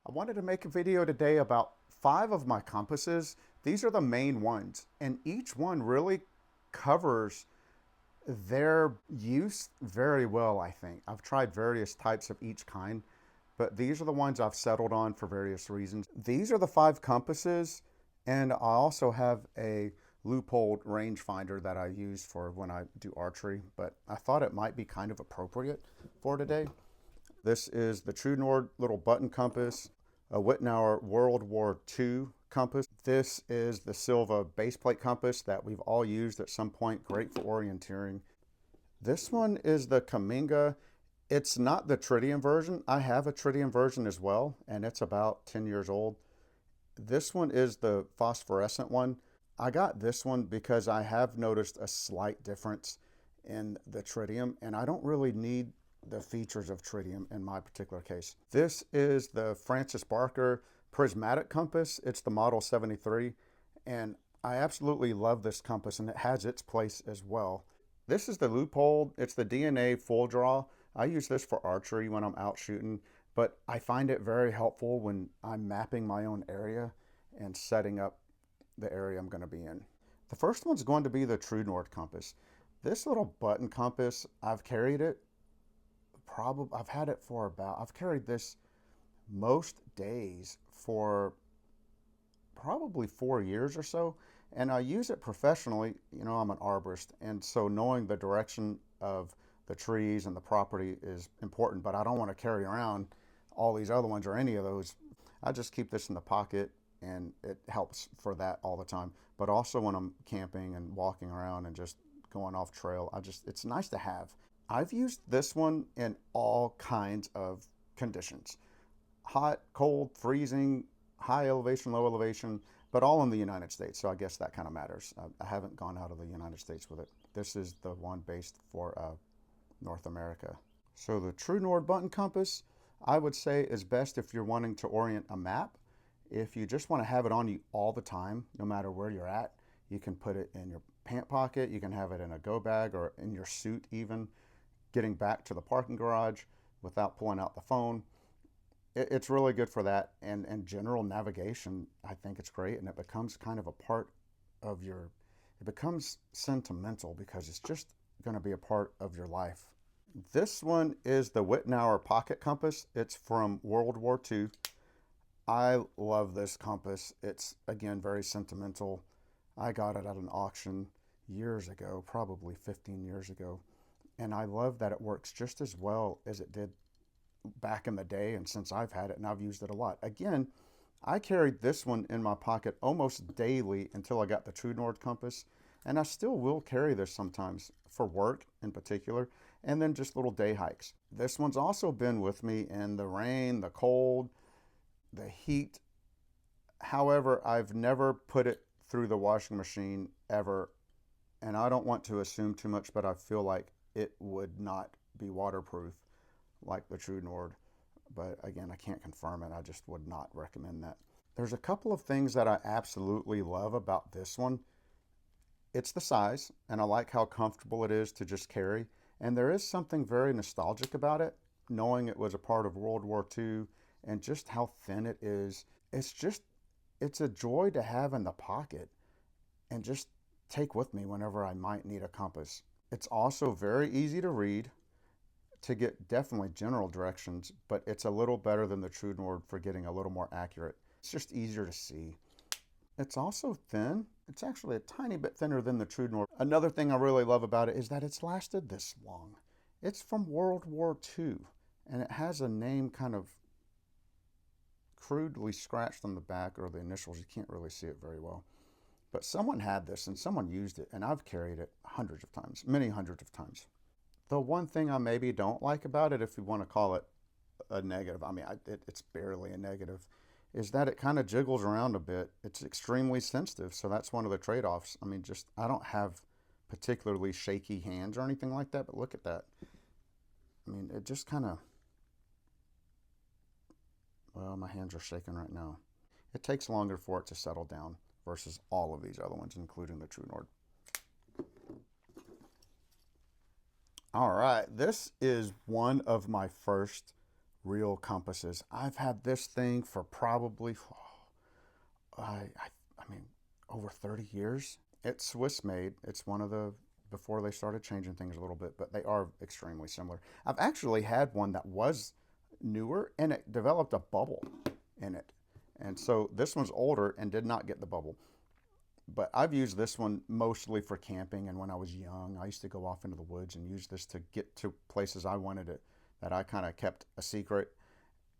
I wanted to make a video today about 5 of my compasses. These are the main ones, and each one really covers their use very well, I think. I've tried various types of each kind, but these are the ones I've settled on for various reasons. These are the 5 compasses, and I also have a loophole rangefinder that I use for when I do archery, but I thought it might be kind of appropriate for today. This is the Tru-Nord little button compass, a Wittnauer WWII compass. This is the Silva baseplate compass that we've all used at some point, great for orienteering. This one is the Cammenga. It's not the tritium version. I have a tritium version as well, and it's about 10 years old. This one is the phosphorescent one. I got this one because I have noticed a slight difference in the tritium, and I don't really need the features of tritium in my particular case. This is the Francis Barker prismatic compass. It's the model 73, and I absolutely love this compass, and it has its place as well. This is the loophole. It's the DNA full draw. I use this for archery when I'm out shooting, but I find it very helpful when I'm mapping my own area and setting up the area I'm going to be in. The first one's going to be the Tru-Nord compass. This little button compass, I've carried it I've had it for I've carried this most days for probably 4 years or so, and I use it professionally. You know, I'm an arborist, and so knowing the direction of the trees and the property is important, but I don't want to carry around all these other ones or any of those. I just keep this in the pocket, and it helps for that all the time. But also when I'm camping and walking around and just going off trail, it's nice to have. I've used this one in all kinds of conditions. Hot, cold, freezing, high elevation, low elevation, but all in the United States. So I guess that kind of matters. I haven't gone out of the United States with it. This is the one based for North America. So the Tru-Nord button compass, I would say, is best if you're wanting to orient a map. If you just want to have it on you all the time, no matter where you're at, you can put it in your pant pocket. You can have it in a go bag or in your suit even. Getting back to the parking garage without pulling out the phone. It's really good for that, and general navigation. I think it's great, and it becomes kind of a part of it becomes sentimental because it's just going to be a part of your life. This one is the Wittnauer pocket compass. It's from World War II. I love this compass. It's, again, very sentimental. I got it at an auction years ago, probably 15 years ago. And I love that it works just as well as it did back in the day, and since I've had it, and I've used it a lot. Again, I carried this one in my pocket almost daily until I got the Tru-Nord compass, and I still will carry this sometimes for work in particular, and then just little day hikes. This one's also been with me in the rain, the cold, the heat. However, I've never put it through the washing machine ever, and I don't want to assume too much, but I feel like it would not be waterproof like the Tru-Nord. But again, I can't confirm it. I just would not recommend that. There's a couple of things that I absolutely love about this one. It's the size, and I like how comfortable it is to just carry. And there is something very nostalgic about it, knowing it was a part of World War II and just how thin it is. It's a joy to have in the pocket and just take with me whenever I might need a compass. It's also very easy to read, to get definitely general directions, but it's a little better than the Tru-Nord for getting a little more accurate. It's just easier to see. It's also thin. It's actually a tiny bit thinner than the Tru-Nord. Another thing I really love about it is that it's lasted this long. It's from World War II, and it has a name kind of crudely scratched on the back, or the initials. You can't really see it very well. But someone had this and someone used it, and I've carried it hundreds of times, many hundreds of times. The one thing I maybe don't like about it, if you want to call it a negative, I mean, it's barely a negative, is that it kind of jiggles around a bit. It's extremely sensitive, so that's one of the trade-offs. I mean, I don't have particularly shaky hands or anything like that, but look at that. I mean, it just kind of, well, my hands are shaking right now. It takes longer for it to settle down versus all of these other ones, including the Tru-Nord. All right, this is one of my first real compasses. I've had this thing for probably, I mean, over 30 years. It's Swiss made. It's one of the, before they started changing things a little bit, but they are extremely similar. I've actually had one that was newer and it developed a bubble in it. And so this one's older and did not get the bubble. But I've used this one mostly for camping, and when I was young, I used to go off into the woods and use this to get to places I wanted it, that I kind of kept a secret,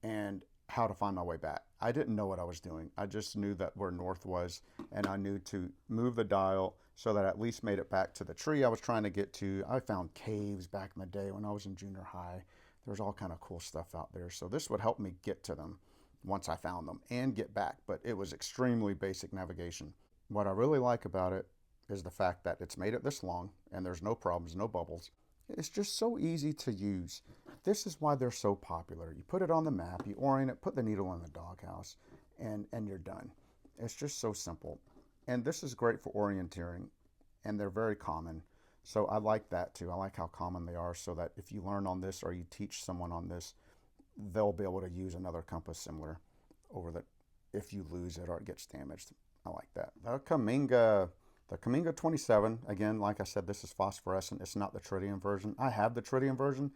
and how to find my way back. I didn't know what I was doing. I just knew that where north was, and I knew to move the dial so that I at least made it back to the tree I was trying to get to. I found caves back in the day when I was in junior high. There's all kind of cool stuff out there. So this would help me get to them once I found them and get back, but it was extremely basic navigation. What I really like about it is the fact that it's made it this long and there's no problems, no bubbles. It's just so easy to use. This is why they're so popular. You put it on the map, you orient it, put the needle in the doghouse, and you're done. It's just so simple. And this is great for orienteering, and they're very common. So I like that too. I like how common they are, so that if you learn on this or you teach someone on this, they'll be able to use another compass similar over that if you lose it or it gets damaged. I like that. The Cammenga 27, again, like I said, this is phosphorescent. It's not the tritium version. I have the tritium version,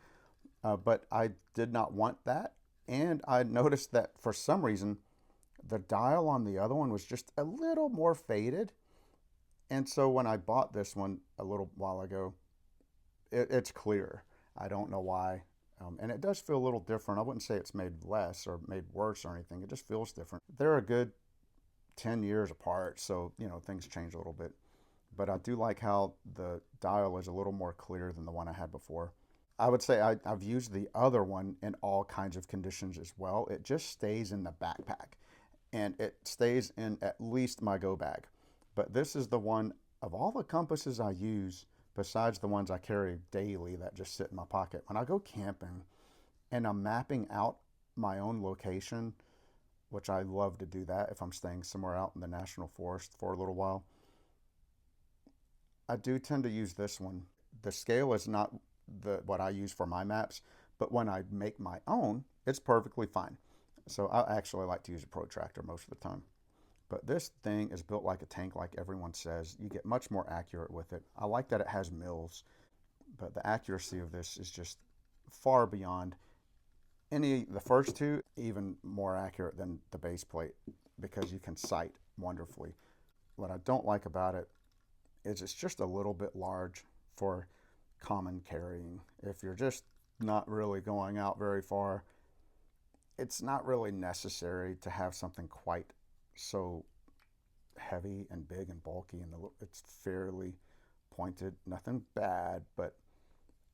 but I did not want that. And I noticed that for some reason, the dial on the other one was just a little more faded. And so when I bought this one a little while ago, it's clear. I don't know why. And it does feel a little different. I wouldn't say it's made less or made worse or anything. It just feels different. They're a good 10 years apart, so things change a little bit, but I do like how the dial is a little more clear than the one I had before. I would say I've used the other one in all kinds of conditions as well. It just stays in the backpack, and it stays in at least my go bag. But this is the one of all the compasses I use, besides the ones I carry daily that just sit in my pocket. When I go camping and I'm mapping out my own location, which I love to do that if I'm staying somewhere out in the national forest for a little while, I do tend to use this one. The scale is not what I use for my maps, but when I make my own, it's perfectly fine. So I actually like to use a protractor most of the time. But this thing is built like a tank, like everyone says. You get much more accurate with it. I like that it has mills, but the accuracy of this is just far beyond the first two, even more accurate than the base plate, because you can sight wonderfully. What I don't like about it is it's just a little bit large for common carrying. If you're just not really going out very far, it's not really necessary to have something quite so heavy and big and bulky, and it's fairly pointed. Nothing bad, but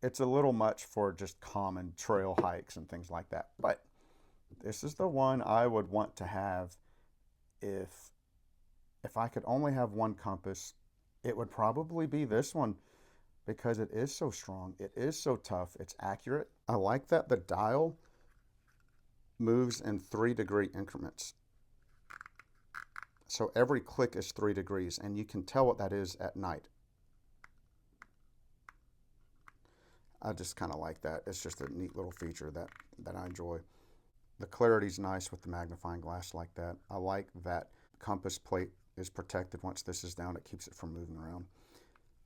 it's a little much for just common trail hikes and things like that. But this is the one I would want to have if I could only have one compass. It would probably be this one, because it is so strong, it is so tough, it's accurate. I like that the dial moves in 3-degree increments. So every click is 3 degrees, and you can tell what that is at night. I just kind of like that. It's just a neat little feature that I enjoy. The clarity's nice with the magnifying glass like that. I like that compass plate is protected once this is down. It keeps it from moving around.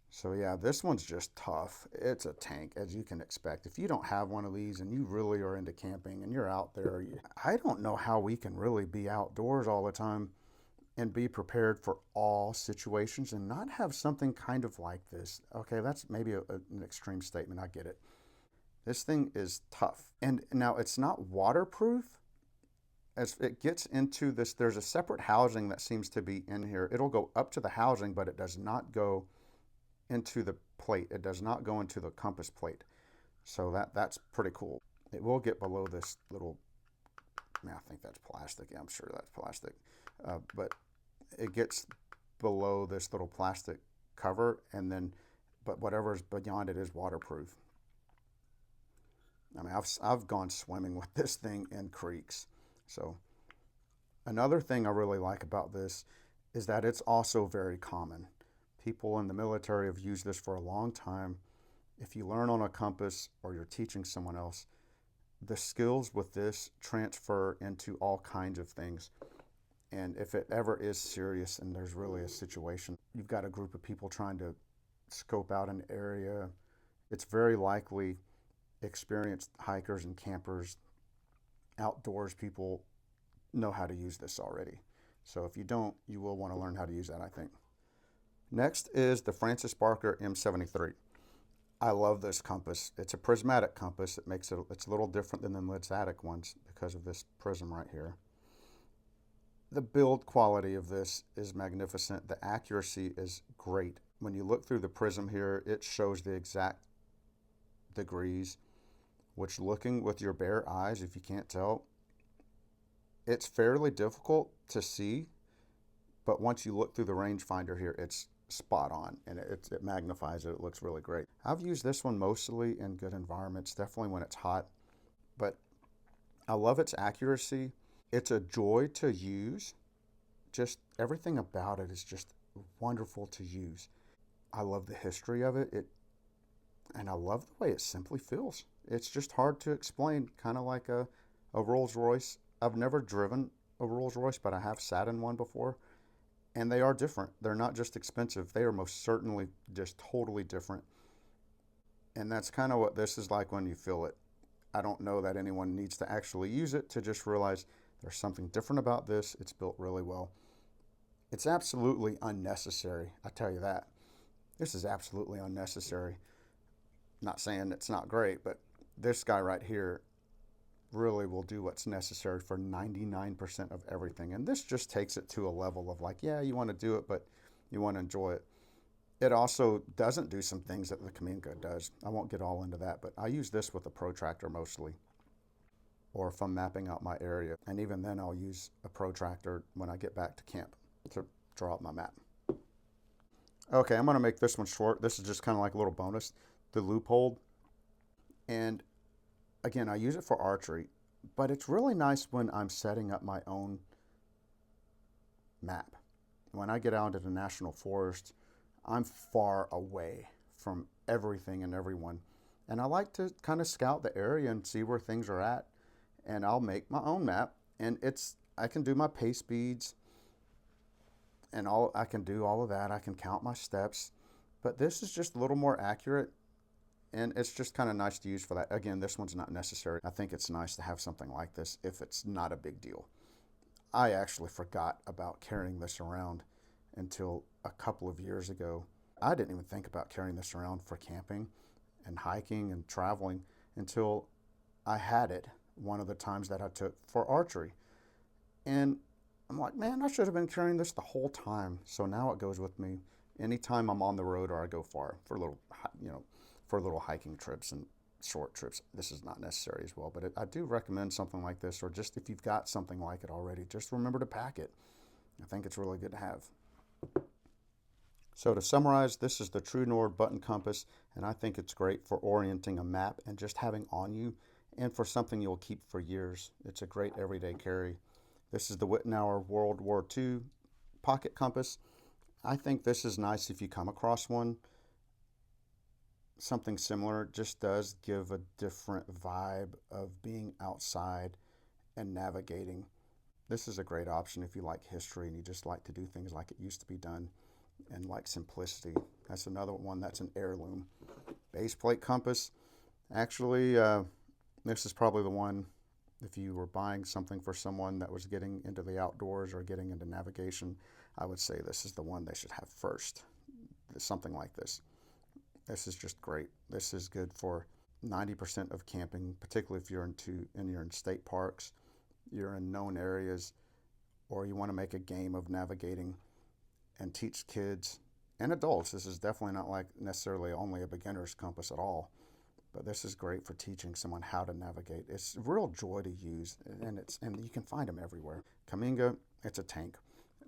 So yeah, this one's just tough. It's a tank, as you can expect. If you don't have one of these and you really are into camping and you're out there, I don't know how we can really be outdoors all the time and be prepared for all situations and not have something kind of like this. Okay, that's maybe an extreme statement. I get it. This thing is tough. And now it's not waterproof. As it gets into this, there's a separate housing that seems to be in here. It'll go up to the housing, but it does not go into the plate. It does not go into the compass plate. So that's pretty cool. It will get below this little, I think that's plastic. Yeah, I'm sure that's plastic. But it gets below this little plastic cover, and then, but whatever's beyond it is waterproof. I mean, I've gone swimming with this thing in creeks. So another thing I really like about this is that it's also very common. People in the military have used this for a long time. If you learn on a compass or you're teaching someone else, the skills with this transfer into all kinds of things. And if it ever is serious and there's really a situation, you've got a group of people trying to scope out an area, it's very likely experienced hikers and campers, outdoors people know how to use this already. So if you don't, you will want to learn how to use that, I think. Next is the Francis Barker M73. I love this compass. It's a prismatic compass. It's a little different than the lensatic ones because of this prism right here. The build quality of this is magnificent. The accuracy is great. When you look through the prism here, it shows the exact degrees, which looking with your bare eyes, if you can't tell, it's fairly difficult to see, but once you look through the rangefinder here, it's spot on, and it magnifies it. It looks really great. I've used this one mostly in good environments, definitely when it's hot, but I love its accuracy. It's a joy to use. Just everything about it is just wonderful to use. I love the history of it, and I love the way it simply feels. It's just hard to explain, kind of like a Rolls Royce. I've never driven a Rolls Royce, but I have sat in one before, and they are different. They're not just expensive. They are most certainly just totally different. And that's kind of what this is like when you feel it. I don't know that anyone needs to actually use it to just realize there's something different about this. It's built really well. It's absolutely unnecessary, I tell you that. This is absolutely unnecessary. Not saying it's not great, but this guy right here really will do what's necessary for 99% of everything. And this just takes it to a level of like, yeah, you want to do it, but you want to enjoy it. It also doesn't do some things that the Cammenga does. I won't get all into that, but I use this with a protractor mostly, or if I'm mapping out my area. And even then I'll use a protractor when I get back to camp to draw up my map. Okay, I'm gonna make this one short. This is just kind of like a little bonus. The loophole. And again, I use it for archery, but it's really nice when I'm setting up my own map. When I get out into the national forest, I'm far away from everything and everyone. And I like to kind of scout the area and see where things are at. And I'll make my own map, and I can do my pace speeds and I can do all of that. I can count my steps, but this is just a little more accurate. And it's just kind of nice to use for that. Again, this one's not necessary. I think it's nice to have something like this if it's not a big deal. I actually forgot about carrying this around until a couple of years ago. I didn't even think about carrying this around for camping and hiking and traveling until I had it one of the times that I took for archery. And I'm like, man, I should have been carrying this the whole time. So now it goes with me anytime I'm on the road or I go far for little hiking trips and short trips. This is not necessary as well, but I do recommend something like this, or just if you've got something like it already, just remember to pack it. I think it's really good to have. So to summarize, this is the Tru-Nord button compass, and I think it's great for orienting a map and just having on you, and for something you'll keep for years. It's a great everyday carry. This is the Wittnauer WWII pocket compass. I think this is nice if you come across one. Something similar. Just does give a different vibe of being outside and navigating. This is a great option if you like history and you just like to do things like it used to be done and like simplicity. That's another one that's an heirloom. Baseplate compass. Actually, this is probably the one, if you were buying something for someone that was getting into the outdoors or getting into navigation, I would say this is the one they should have first. Something like this. This is just great. This is good for 90% of camping, particularly if you're in state parks, you're in known areas, or you want to make a game of navigating and teach kids and adults. This is definitely not like necessarily only a beginner's compass at all, but this is great for teaching someone how to navigate. It's a real joy to use, and you can find them everywhere. Cammenga, it's a tank.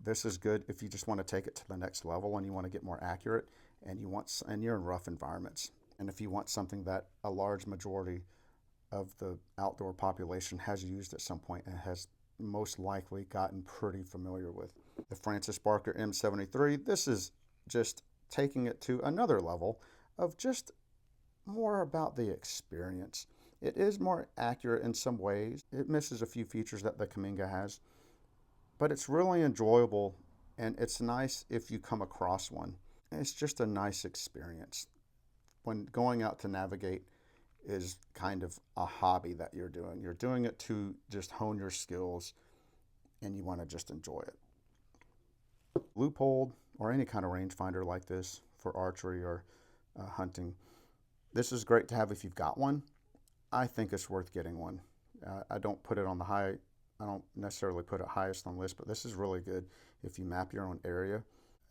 This is good if you just want to take it to the next level and you want to get more accurate, and you're in rough environments. And if you want something that a large majority of the outdoor population has used at some point and has most likely gotten pretty familiar with. The Francis Barker M73, this is just taking it to another level of just more about the experience. It is more accurate in some ways. It misses a few features that the Cammenga has, but it's really enjoyable, and it's nice if you come across one. It's just a nice experience. When going out to navigate is kind of a hobby that you're doing. You're doing it to just hone your skills, and you want to just enjoy it. Loophole or any kind of rangefinder like this for archery or hunting, this is great to have if you've got one. I think it's worth getting one. I don't put it on the high, I don't necessarily put it highest on the list, but this is really good if you map your own area.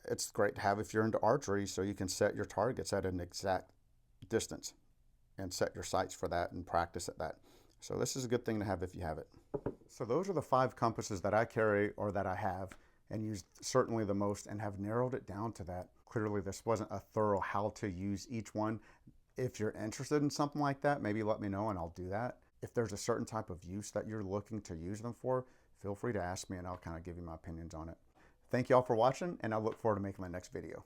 It's great to have if you're into archery, so you can set your targets at an exact distance and set your sights for that and practice at that. So this is a good thing to have if you have it. So those are the 5 compasses that I carry or that I have and use certainly the most, and have narrowed it down to that. Clearly this wasn't a thorough how to use each one. If you're interested in something like that, maybe let me know and I'll do that. If there's a certain type of use that you're looking to use them for, feel free to ask me and I'll kind of give you my opinions on it. Thank you all for watching, and I look forward to making my next video.